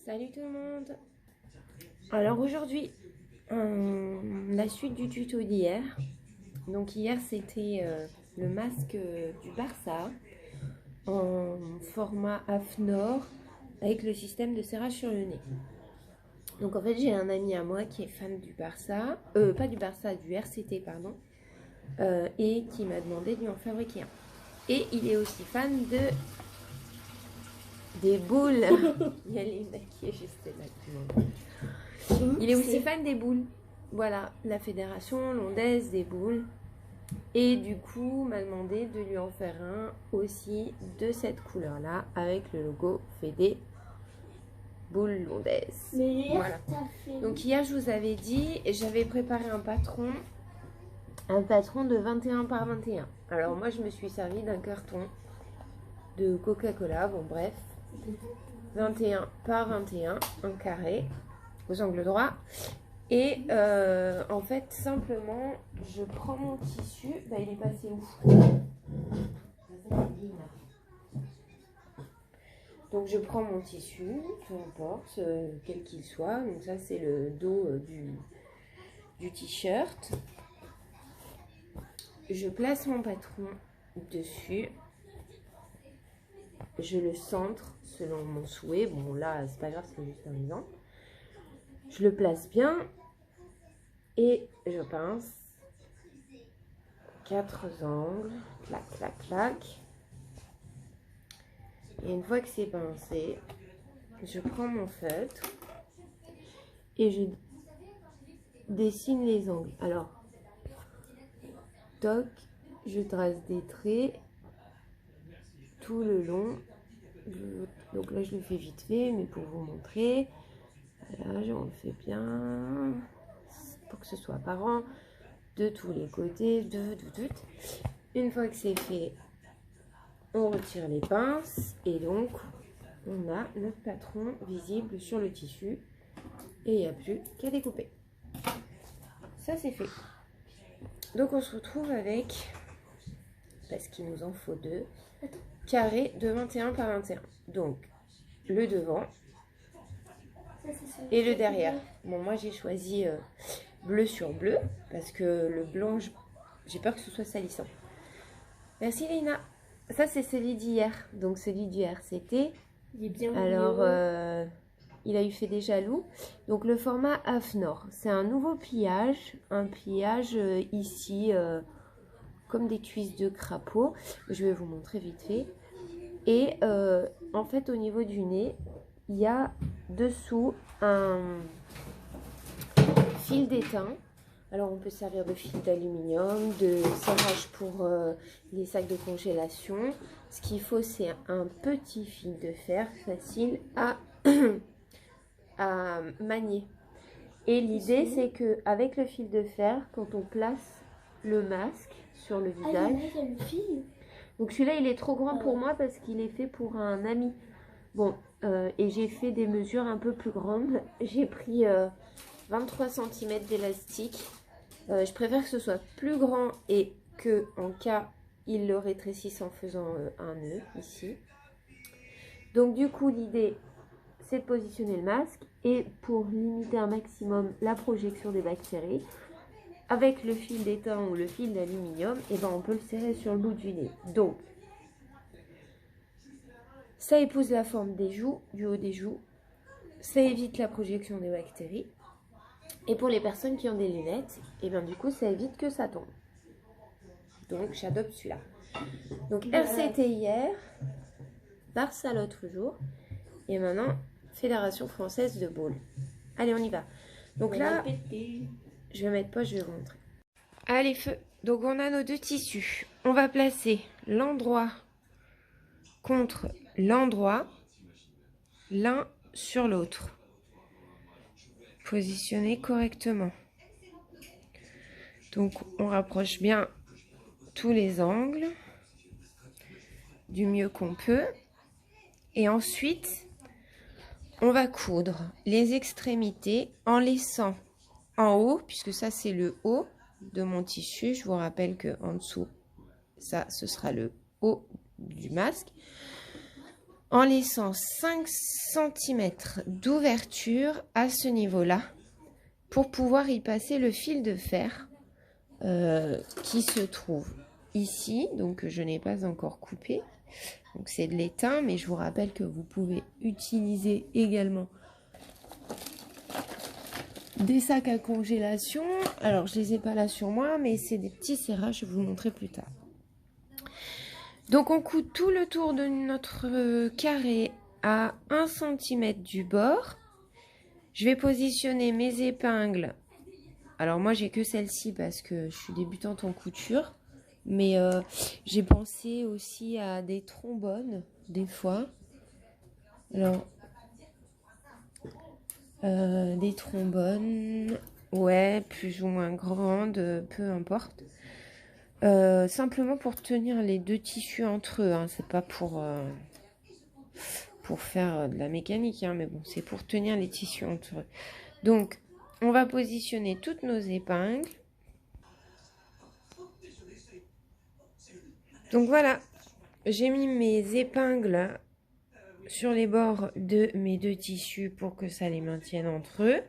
Salut tout le monde. Alors aujourd'hui, la suite du tuto d'hier. Donc hier c'était le masque du Barça en format AFNOR avec le système de serrage sur le nez. Donc en fait j'ai un ami à moi qui est fan du Barça, pas du Barça, du RCT pardon, et qui m'a demandé de lui en fabriquer un. Et il est aussi fan des boules. Il y a Lina qui est juste là. Il est aussi fan des boules. Voilà, la fédération hollandaise des boules. Et du coup, m'a demandé de lui en faire un aussi de cette couleur-là, avec le logo Fédé Boules Hollandaises. Mais hier, voilà. Donc hier, je vous avais dit, j'avais préparé un patron de 21 par 21. Alors moi, je me suis servi d'un carton de Coca-Cola, bon bref, 21 par 21, un carré, aux angles droits. Et en fait, simplement, je prends mon tissu. Bah, il est passé où? Donc, je prends mon tissu, peu importe, quel qu'il soit. Donc, ça, c'est le dos du t-shirt. Je place mon patron dessus. Je le centre selon mon souhait. Bon, là, c'est pas grave, c'est juste un exemple. Je le place bien. Et je pince 4 angles, clac, clac, clac. Et une fois que c'est pincé, je prends mon feutre et je dessine les angles. Alors, toc, je trace des traits tout le long. Donc là, je le fais vite fait, mais pour vous montrer, voilà, on le fait bien pour que ce soit apparent de tous les côtés, Une fois que c'est fait, on retire les pinces et donc on a notre patron visible sur le tissu et il n'y a plus qu'à découper. Ça c'est fait. Donc on se retrouve avec, parce qu'il nous en faut deux, carrés de 21 par 21. Donc le devant et le derrière. Bon, moi j'ai choisi bleu sur bleu parce que le blanc, j'ai peur que ce soit salissant. Merci Lina. Ça c'est celui d'hier. Donc celui du RCT. Il est bien. Alors il a eu fait des jaloux. Donc le format AFNOR. C'est un nouveau pliage. Un pliage ici comme des cuisses de crapaud. Je vais vous montrer vite fait. Et en fait au niveau du nez, il y a dessous un fil d'étain. Alors on peut servir de fil d'aluminium, de serrage pour les sacs de congélation. Ce qu'il faut, c'est un petit fil de fer facile à, à manier. Et l'idée, c'est que avec le fil de fer, quand on place le masque sur le visage... Donc celui-là, il est trop grand pour moi parce qu'il est fait pour un ami. Bon, et j'ai fait des mesures un peu plus grandes. J'ai pris 23 cm d'élastique. Je préfère que ce soit plus grand et que en cas il le rétrécisse en faisant un nœud ici. Donc du coup l'idée c'est de positionner le masque et pour limiter un maximum la projection des bactéries, avec le fil d'étain ou le fil d'aluminium, et ben on peut le serrer sur le bout du nez. Donc ça épouse la forme des joues, du haut des joues, ça évite la projection des bactéries. Et pour les personnes qui ont des lunettes, et bien du coup, ça évite que ça tombe. Donc, j'adopte celui-là. Donc, RCT hier, Barça l'autre jour, et maintenant, Fédération Française de Boules. Allez, on y va. Donc là, je vais mettre pas, je vais vous montrer. Allez, feu. Donc, on a nos deux tissus. On va placer l'endroit contre l'endroit, l'un sur l'autre. Positionner correctement. Donc on rapproche bien tous les angles du mieux qu'on peut et ensuite on va coudre les extrémités en laissant en haut, puisque ça c'est le haut de mon tissu. Je vous rappelle que en dessous ça ce sera le haut du masque. en laissant 5 cm d'ouverture à ce niveau-là pour pouvoir y passer le fil de fer qui se trouve ici. Donc je n'ai pas encore coupé. Donc c'est de l'étain, mais je vous rappelle que vous pouvez utiliser également des sacs à congélation. Alors je les ai pas là sur moi, mais c'est des petits serrages, je vais vous montrer plus tard. Donc on coud tout le tour de notre carré à 1 cm du bord. Je vais positionner mes épingles. Alors moi j'ai que celle-ci parce que je suis débutante en couture. Mais j'ai pensé aussi à des trombones des fois. Alors des trombones, ouais, plus ou moins grandes, peu importe. Simplement pour tenir les deux tissus entre eux, hein. C'est pas pour faire de la mécanique, hein, mais bon, c'est pour tenir les tissus entre eux. Donc, on va positionner toutes nos épingles. Donc voilà, j'ai mis mes épingles sur les bords de mes deux tissus pour que ça les maintienne entre eux.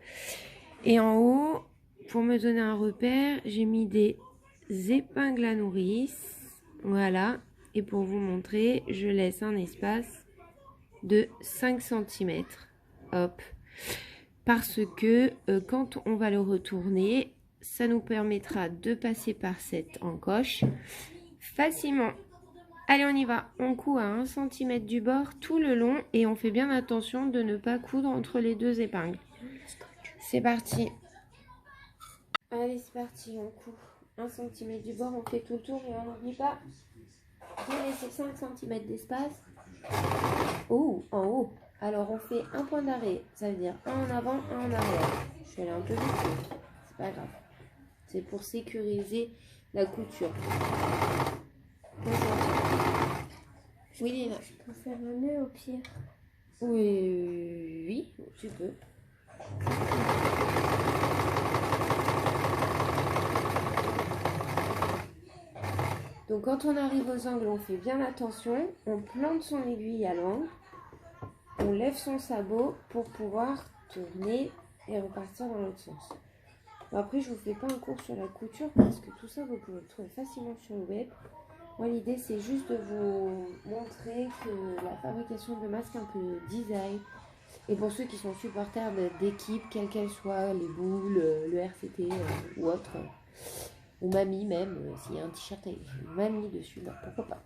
Et en haut, pour me donner un repère, j'ai mis des épingles à nourrice. Voilà. Et pour vous montrer, je laisse un espace de 5 cm. Hop. Parce que quand on va le retourner, ça nous permettra de passer par cette encoche facilement. Allez, on y va. On coud à 1 cm du bord tout le long et on fait bien attention de ne pas coudre entre les deux épingles. C'est parti. Allez, c'est parti. On coud 1 cm du bord, on fait tout le tour et on n'oublie pas de laisser 5 cm d'espace. Oh, en haut. Alors, on fait un point d'arrêt. Ça veut dire un en avant, un en arrière. Je suis allée un peu vite. C'est pas grave. C'est pour sécuriser la couture. Oui, Lina. Je peux faire un nœud au pire. Oui, tu peux. Donc quand on arrive aux angles, on fait bien attention. On plante son aiguille à l'angle. On lève son sabot pour pouvoir tourner et repartir dans l'autre sens. Bon, après, je vous fais pas un cours sur la couture parce que tout ça, vous pouvez le trouver facilement sur le web. Moi, l'idée, c'est juste de vous montrer que la fabrication de masques un peu design, et pour ceux qui sont supporters d'équipe, quelles qu'elles soient, les boules, le RCT ou autre, ou mamie même, s'il y a un t-shirt avec mamie dessus, bah, pourquoi pas.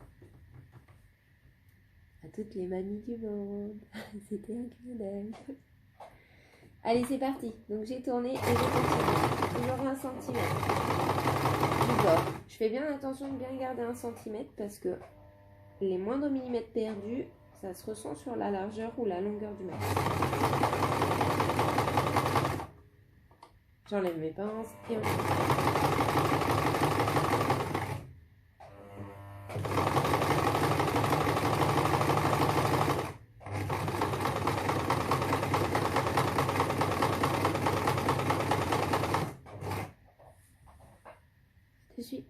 À toutes les mamies du monde, c'était un clin d'œil. Allez, c'est parti. Donc j'ai tourné et je continue. Toujours 1 cm du bord. Je fais bien attention de bien garder 1 cm parce que les moindres millimètres perdus, ça se ressent sur la largeur ou la longueur du masque. J'enlève mes pinces et on y va. De suite.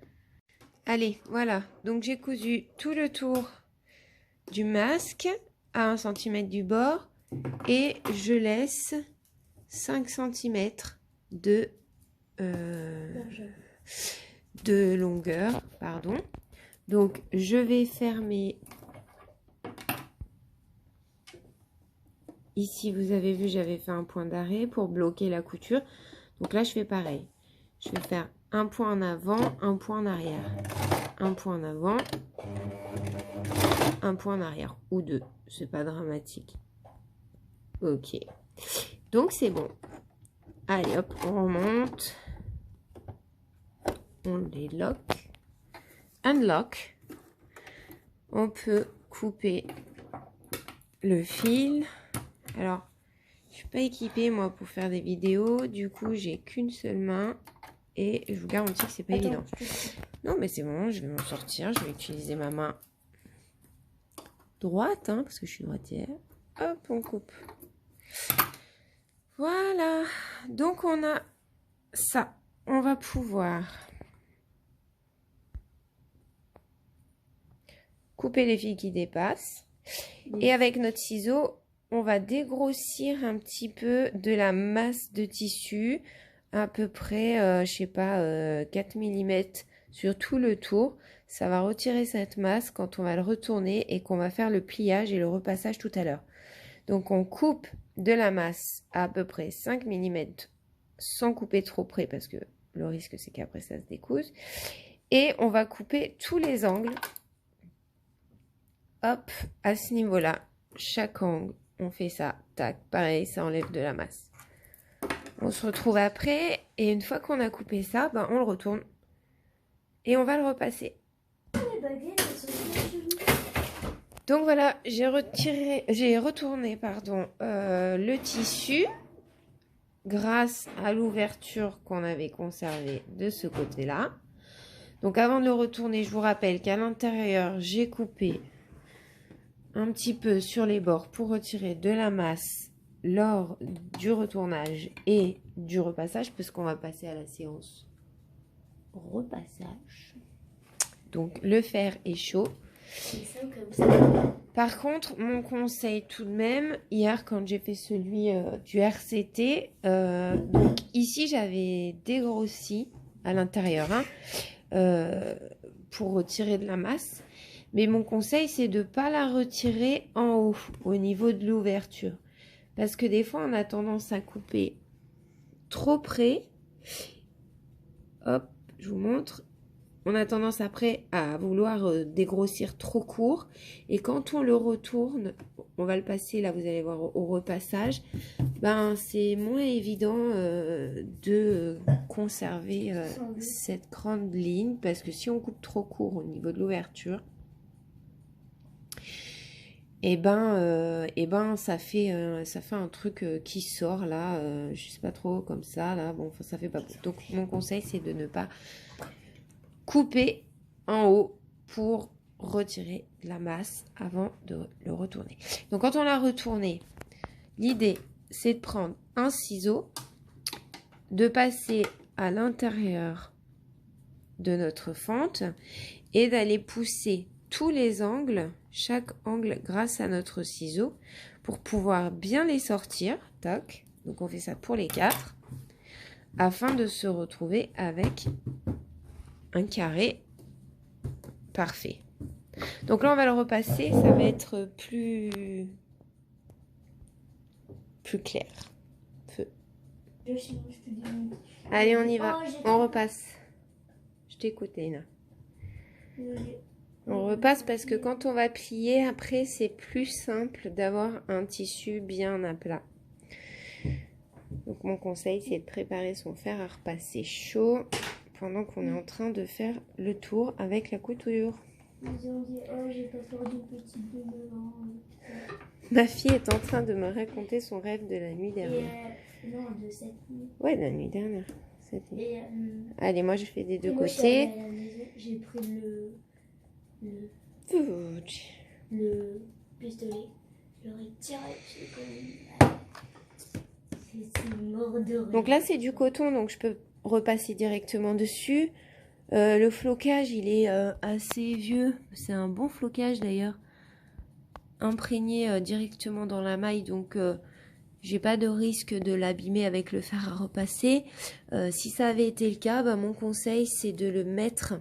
Allez, voilà. Donc j'ai cousu tout le tour du masque à 1 cm du bord et je laisse 5 cm de longueur, pardon. Donc je vais fermer. Ici, vous avez vu, j'avais fait un point d'arrêt pour bloquer la couture. Donc là, je fais pareil. Je vais faire un point en avant, un point en arrière. Un point en avant, un point en arrière. Ou deux, c'est pas dramatique. Ok. Donc, c'est bon. Allez, hop, on remonte. On les lock. Unlock. On peut couper le fil. Alors, je suis pas équipée moi pour faire des vidéos, du coup j'ai qu'une seule main et je vous garantis que c'est pas évident. Non mais c'est bon, je vais m'en sortir, je vais utiliser ma main droite hein, parce que je suis droitière. Hop, on coupe. Voilà, donc on a ça. On va pouvoir couper les fils qui dépassent. Et avec notre ciseau, on va dégrossir un petit peu de la masse de tissu, à peu près, je sais pas, 4 mm sur tout le tour. Ça va retirer cette masse quand on va le retourner et qu'on va faire le pliage et le repassage tout à l'heure. Donc on coupe de la masse à peu près 5 mm sans couper trop près parce que le risque c'est qu'après ça se découse. Et on va couper tous les angles. Hop, à ce niveau-là, chaque angle, on fait ça. Tac, pareil, ça enlève de la masse. On se retrouve après et une fois qu'on a coupé ça, ben, on le retourne et on va le repasser. Donc voilà, j'ai retourné le tissu grâce à l'ouverture qu'on avait conservée de ce côté-là. Donc avant de le retourner, je vous rappelle qu'à l'intérieur, j'ai coupé un petit peu sur les bords pour retirer de la masse lors du retournage et du repassage, puisqu'on va passer à la séance repassage. Donc le fer est chaud. Comme ça. Par contre, mon conseil tout de même, hier quand j'ai fait celui du RCT, donc ici j'avais dégrossi à l'intérieur pour retirer de la masse. Mais mon conseil, c'est de ne pas la retirer en haut, au niveau de l'ouverture. Parce que des fois, on a tendance à couper trop près. Hop, je vous montre. On a tendance après à vouloir dégrossir trop court. Et quand on le retourne, on va le passer, là vous allez voir au repassage, ben c'est moins évident de conserver cette grande ligne. Parce que si on coupe trop court au niveau de l'ouverture, et ben ça fait un truc qui sort là, je sais pas trop comme ça là, bon ça fait pas beau. Donc mon conseil c'est de ne pas couper en haut pour retirer la masse avant de le retourner. Donc quand on l'a retourné, l'idée c'est de prendre un ciseau, de passer à l'intérieur de notre fente et d'aller pousser tous les angles, chaque angle grâce à notre ciseau pour pouvoir bien les sortir. Tac. Donc on fait ça pour les 4 afin de se retrouver avec un carré parfait. Donc là on va le repasser, ça va être plus clair. Feu. Allez, on y va. On repasse. Je t'écoute, Léna. On repasse parce que quand on va plier, après, c'est plus simple d'avoir un tissu bien à plat. Donc, mon conseil, c'est de préparer son fer à repasser chaud pendant qu'on est en train de faire le tour avec la couture. Ils ont dit, oh, j'ai pas fait du petit de 9 ans. Ma fille est en train de me raconter son rêve de la nuit dernière. Non, de cette nuit. Ouais, de la nuit dernière. Cette nuit. Et, allez, moi, je fais des deux côtés. À la maison, j'ai pris le pistolet. Je l'aurais tiré. C'est mort de rire. Donc là, c'est du coton, donc je peux repasser directement dessus. Le flocage, il est assez vieux. C'est un bon flocage d'ailleurs. Imprégné directement dans la maille, donc j'ai pas de risque de l'abîmer avec le fer à repasser. Si ça avait été le cas, mon conseil c'est de le mettre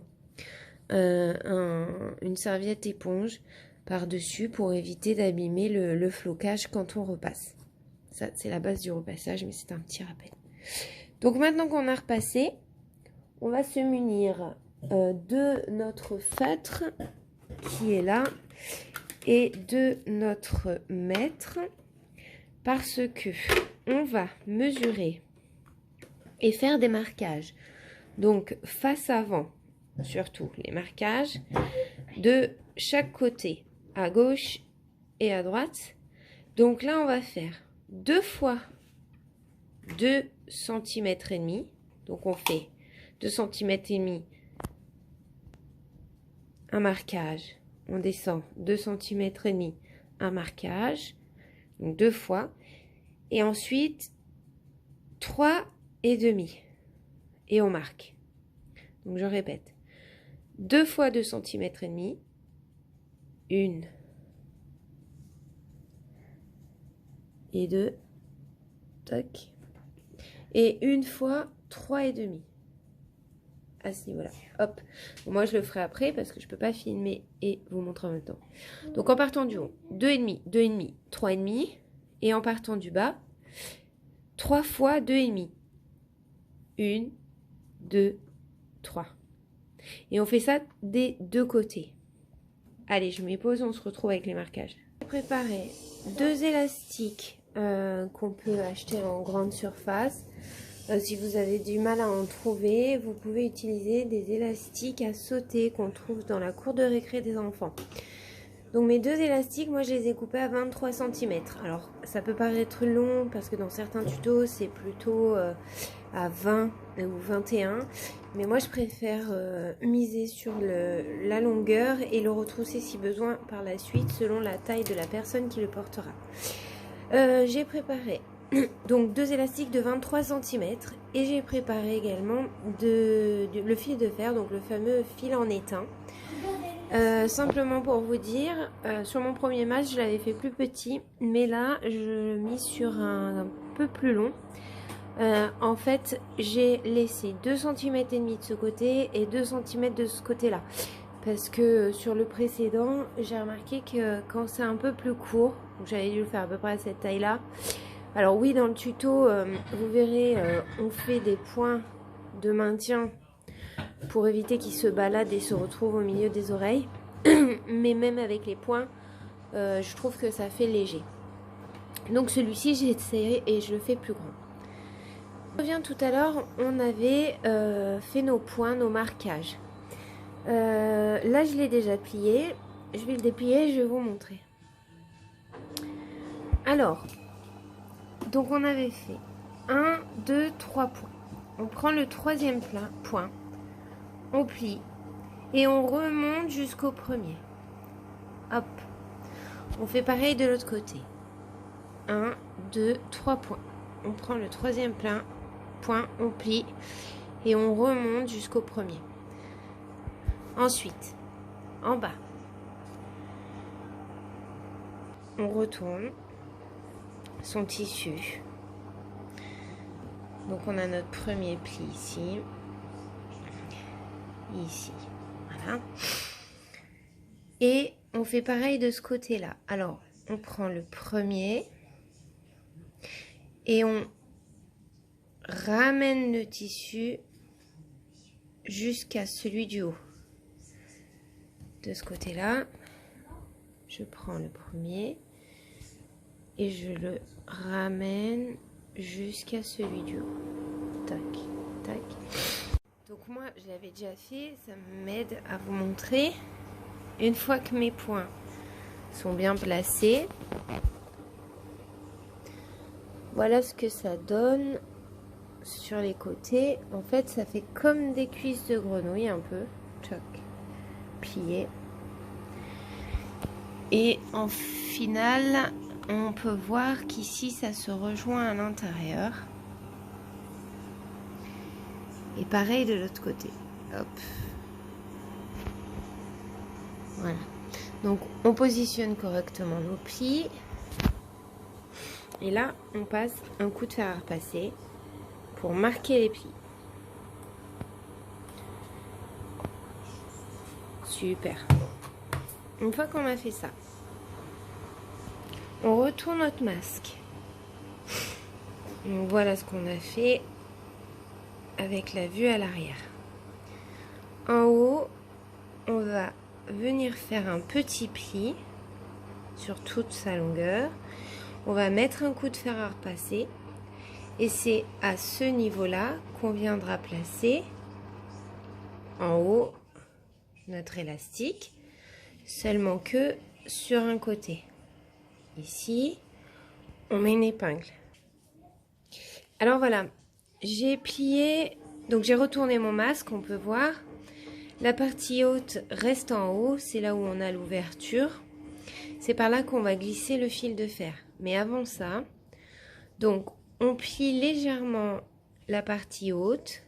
une serviette éponge par-dessus pour éviter d'abîmer le flocage quand on repasse. Ça, c'est la base du repassage, mais c'est un petit rappel. Donc maintenant qu'on a repassé, on va se munir de notre feutre qui est là et de notre mètre parce que on va mesurer et faire des marquages. Donc face avant, surtout les marquages de chaque côté, à gauche et à droite. Donc là, on va faire 2 fois 2 cm et demi. Donc on fait 2 cm et demi, un marquage. On descend 2 cm et demi, un marquage. Donc 2 fois. Et ensuite 3 et demi. Et on marque. Donc je répète. 2 fois 2 cm et demi. 1, et 2. Tac. Et une fois 3,5. À ce niveau-là. Hop. Bon, moi, je le ferai après parce que je peux pas filmer et vous montrer en même temps. Donc, en partant du haut, 2,5, 2,5, 3,5. Et en partant du bas, 3 fois 2,5. 1, 2, 3. Et on fait ça des deux côtés. Allez, je mets pause, on se retrouve avec les marquages. J'ai préparé 2 élastiques qu'on peut acheter en grande surface. Si vous avez du mal à en trouver, vous pouvez utiliser des élastiques à sauter qu'on trouve dans la cour de récré des enfants. Donc mes 2 élastiques, moi je les ai coupés à 23 cm. Alors ça peut paraître long parce que dans certains tutos c'est plutôt à 20 ou 21. Mais moi je préfère miser sur la longueur et le retrousser si besoin par la suite selon la taille de la personne qui le portera. J'ai préparé donc 2 élastiques de 23 cm et j'ai préparé également le fil de fer, donc le fameux fil en étain. Simplement pour vous dire, sur mon premier match je l'avais fait plus petit, mais là je mise sur un peu plus long. En fait j'ai laissé 2 cm et demi de ce côté et 2 cm de ce côté là, parce que sur le précédent j'ai remarqué que quand c'est un peu plus court, j'avais dû le faire à peu près à cette taille là. Alors oui, dans le tuto vous verrez, on fait des points de maintien pour éviter qu'il se balade et se retrouve au milieu des oreilles. Mais même avec les points, je trouve que ça fait léger. Donc celui-ci, j'ai essayé et je le fais plus grand. Je reviens tout à l'heure, on avait fait nos points, nos marquages. Là, je l'ai déjà plié. Je vais le déplier et je vais vous montrer. Alors, donc on avait fait 1, 2, 3 points. On prend le troisième point. On plie et on remonte jusqu'au premier. Hop. On fait pareil de l'autre côté. 1, 2, 3 points. On prend le troisième point, on plie et on remonte jusqu'au premier. Ensuite, en bas, on retourne son tissu. Donc on a notre premier pli ici. Ici, voilà. Et on fait pareil de ce côté-là. Alors, on prend le premier et on ramène le tissu jusqu'à celui du haut. De ce côté-là, je prends le premier et je le ramène jusqu'à celui du haut. Tac, tac. Donc moi, je l'avais déjà fait, ça m'aide à vous montrer. Une fois que mes points sont bien placés, voilà ce que ça donne sur les côtés. En fait, ça fait comme des cuisses de grenouille un peu. Tchoc, plié. Et en finale, on peut voir qu'ici, ça se rejoint à l'intérieur. Et pareil de l'autre côté. Hop. Voilà. Donc, on positionne correctement nos plis. Et là, on passe un coup de fer à repasser pour marquer les plis. Super. Une fois qu'on a fait ça, on retourne notre masque. Donc, voilà ce qu'on a fait avec la vue à l'arrière. En haut, on va venir faire un petit pli sur toute sa longueur. On va mettre un coup de fer à repasser et c'est à ce niveau-là qu'on viendra placer en haut notre élastique, seulement que sur un côté. Ici, on met une épingle. Alors voilà, j'ai plié, donc j'ai retourné mon masque, on peut voir. La partie haute reste en haut, c'est là où on a l'ouverture. C'est par là qu'on va glisser le fil de fer. Mais avant ça, donc on plie légèrement la partie haute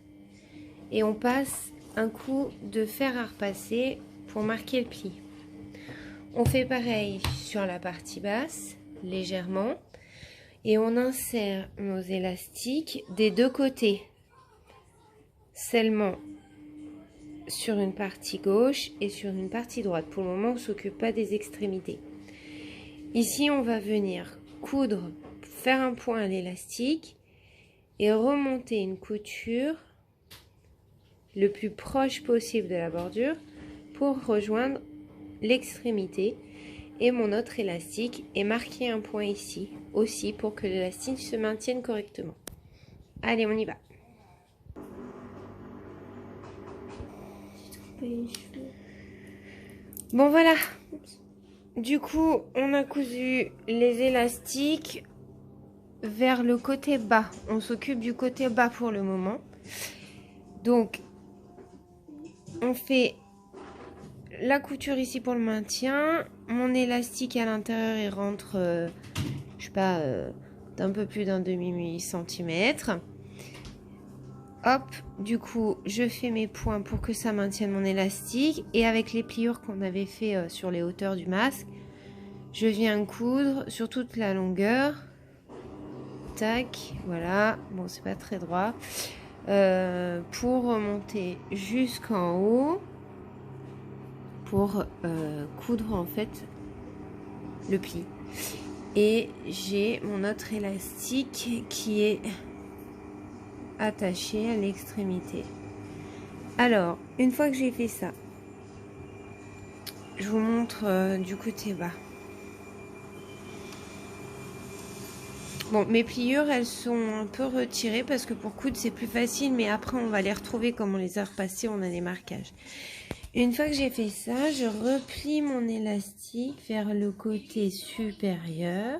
et on passe un coup de fer à repasser pour marquer le pli. On fait pareil sur la partie basse, légèrement. Et on insère nos élastiques des deux côtés. Seulement sur une partie gauche et sur une partie droite. Pour le moment, on ne s'occupe pas des extrémités. Ici, on va venir coudre, faire un point à l'élastique et remonter une couture le plus proche possible de la bordure pour rejoindre l'extrémité et mon autre élastique et marquer un point ici aussi pour que l'élastique se maintienne correctement. Allez, on y va. Bon voilà, du coup on a cousu les élastiques vers le côté bas. On s'occupe du côté bas pour le moment. Donc on fait la couture ici pour le maintien. Mon élastique à l'intérieur il rentre, je sais pas, d'un peu plus d'un demi-centimètre. Hop, du coup, je fais mes points pour que ça maintienne mon élastique. Et avec les pliures qu'on avait fait sur les hauteurs du masque, je viens coudre sur toute la longueur. Tac, voilà. Bon, c'est pas très droit. Pour remonter jusqu'en haut. Pour coudre, en fait, le pli. Et j'ai mon autre élastique qui est attaché à l'extrémité. Alors, une fois que j'ai fait ça, je vous montre du côté bas. Bon, mes pliures, elles sont un peu retirées parce que pour coudre, c'est plus facile, mais après, on va les retrouver comme on les a repassées, on a des marquages. Une fois que j'ai fait ça, je replie mon élastique vers le côté supérieur.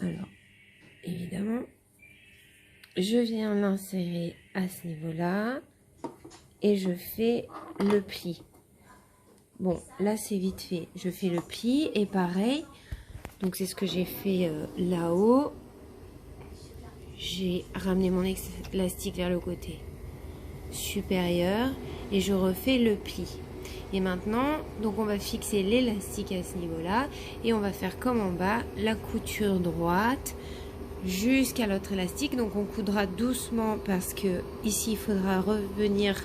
Alors, évidemment, je viens l'insérer à ce niveau-là et je fais le pli. Bon, là c'est vite fait. Je fais le pli et pareil. Donc c'est ce que j'ai fait là-haut. J'ai ramené mon élastique vers le côté supérieur et je refais le pli. Et maintenant, donc on va fixer l'élastique à ce niveau-là et on va faire comme en bas, la couture droite jusqu'à l'autre élastique. Donc on coudra doucement parce que ici il faudra revenir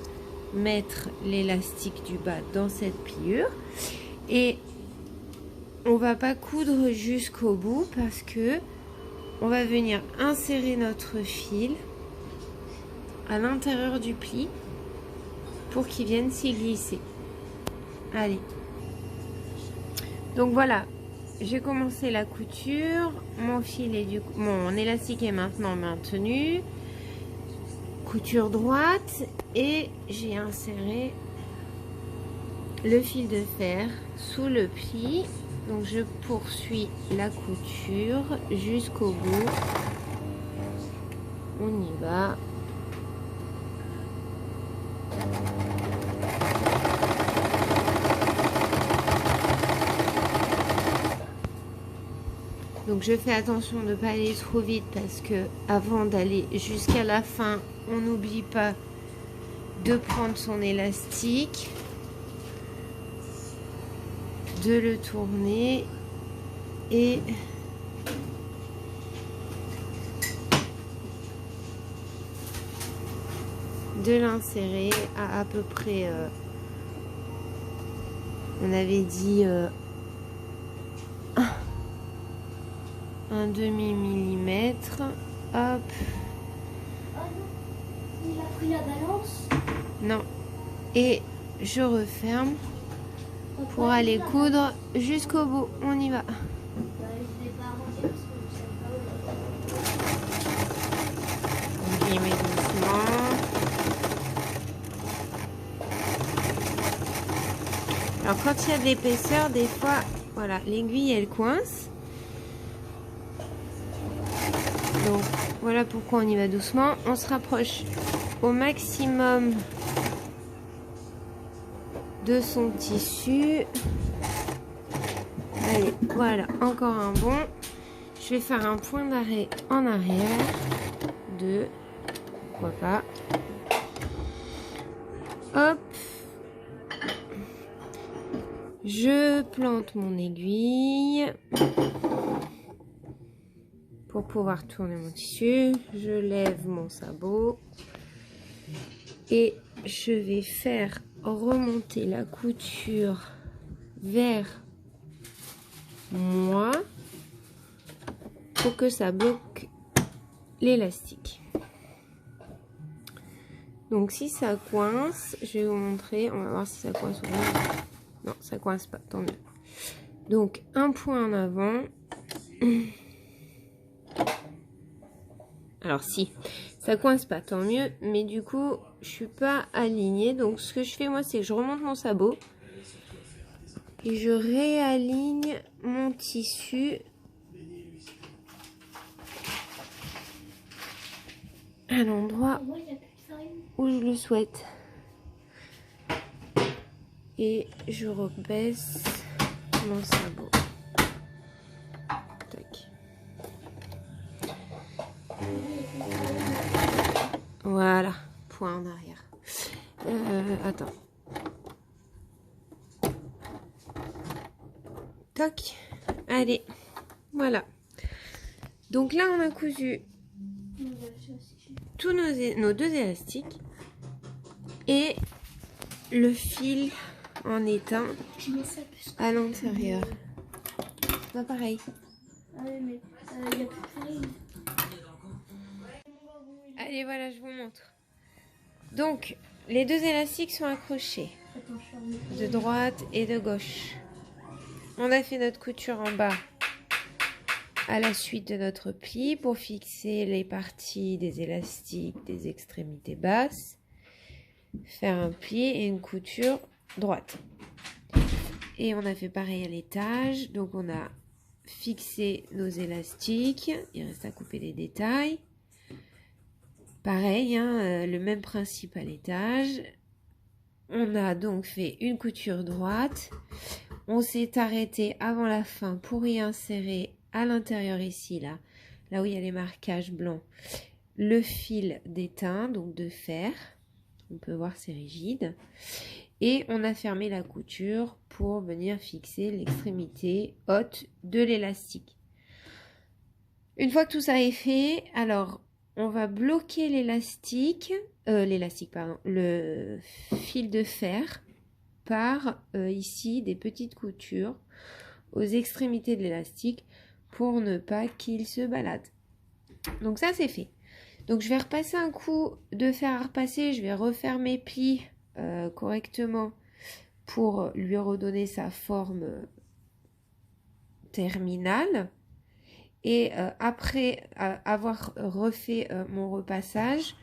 mettre l'élastique du bas dans cette pliure et on va pas coudre jusqu'au bout parce que on va venir insérer notre fil à l'intérieur du pli pour qu'il vienne s'y glisser. Allez, donc voilà, j'ai commencé la couture, mon fil est mon élastique est maintenant maintenu, couture droite et j'ai inséré le fil de fer sous le pli. Donc je poursuis la couture jusqu'au bout. On y va. Donc je fais attention de ne pas aller trop vite parce que avant d'aller jusqu'à la fin, on n'oublie pas de prendre son élastique, de le tourner et de l'insérer à peu près, on avait dit un demi-millimètre. Hop. Il a pris la balance? Non. Et je referme pour aller coudre jusqu'au bout. On y va. Je les mets doucement. Alors quand il y a de l'épaisseur, des fois, voilà, l'aiguille elle coince. Donc voilà pourquoi on y va doucement. On se rapproche au maximum de son tissu. Allez, voilà, encore un bon. Je vais faire un point d'arrêt en arrière. 2, pourquoi pas. Hop. Je plante mon aiguille. pour pouvoir tourner mon tissu. Je lève mon sabot et je vais faire remonter la couture vers moi pour que ça bloque l'élastique. Donc si ça coince, je vais vous montrer, on va voir si ça coince ou pas. Non, ça coince pas, tant mieux. Donc un point en avant. Alors si, ça coince pas, tant mieux, mais du coup, je suis pas alignée. Donc ce que je fais moi, c'est que je remonte mon sabot et je réaligne mon tissu à l'endroit où je le souhaite. Et je rebaisse mon sabot. Tac. Voilà, point en arrière. Attends. Toc. Allez, voilà. Donc là, on a cousu tous nos deux élastiques et le fil en éteint à l'intérieur. C'est pas pareil. Allez, voilà, je vous montre. Donc, les deux élastiques sont accrochés de droite et de gauche. On a fait notre couture en bas à la suite de notre pli pour fixer les parties des élastiques des extrémités basses, faire un pli et une couture droite. Et on a fait pareil à l'étage, donc on a fixé nos élastiques, il reste à couper les détails. Pareil, hein, le même principe à l'étage. On a donc fait une couture droite. On s'est arrêté avant la fin pour y insérer à l'intérieur ici, là où il y a les marquages blancs, le fil d'étain, donc de fer. On peut voir c'est rigide. Et on a fermé la couture pour venir fixer l'extrémité haute de l'élastique. Une fois que tout ça est fait, alors on va bloquer le fil de fer par ici des petites coutures aux extrémités de l'élastique pour ne pas qu'il se balade. Donc ça c'est fait. Donc je vais repasser un coup de fer à repasser, je vais refaire mes plis correctement pour lui redonner sa forme terminale. Et après avoir refait mon repassage,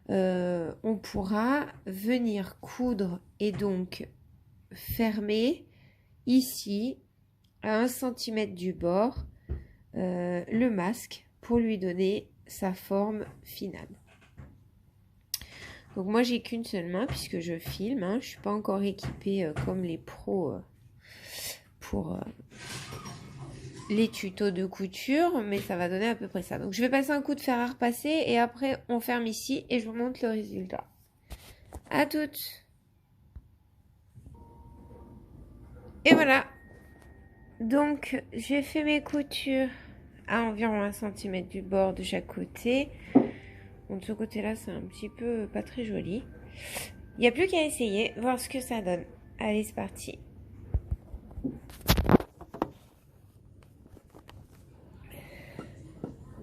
on pourra venir coudre et donc fermer ici à 1 cm du bord le masque pour lui donner sa forme finale. Donc moi j'ai qu'une seule main puisque je filme, hein. Je suis pas encore équipée comme les pros pour les tutos de couture, mais ça va donner à peu près ça. Donc je vais passer un coup de fer à repasser et après on ferme ici et je vous montre le résultat. À toutes. Et voilà. Donc j'ai fait mes coutures à environ 1 cm du bord de chaque côté. Bon, de ce côté-là, c'est un petit peu pas très joli. Il n'y a plus qu'à essayer, voir ce que ça donne. Allez, c'est parti.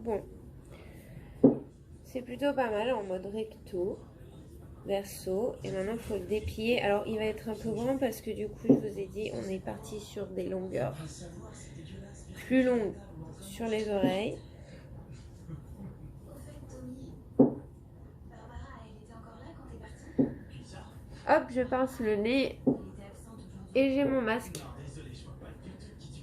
Bon, c'est plutôt pas mal en mode recto, verso. Et maintenant, il faut le déplier. Alors, il va être un peu grand parce que du coup, je vous ai dit, on est parti sur des longueurs plus longues sur les oreilles. Hop, je pince le nez et j'ai mon masque.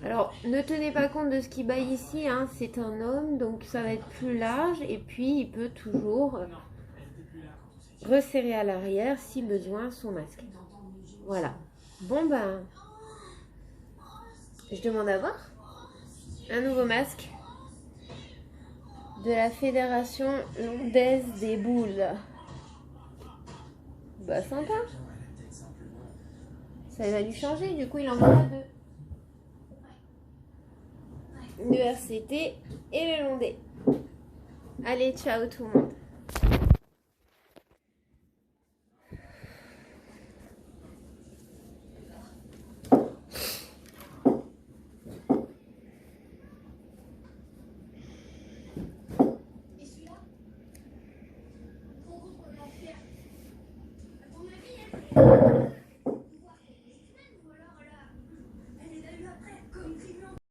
Alors, ne tenez pas compte de ce qui baille ici, hein, c'est un homme, donc ça va être plus large et puis il peut toujours resserrer à l'arrière si besoin son masque. Voilà. Bon ben, je demande à voir un nouveau masque de la Fédération Landaise des Boules. Bah sympa. Ça va lui changer, du coup il en aura deux. Le RCT et le Landais. Allez, ciao tout le monde.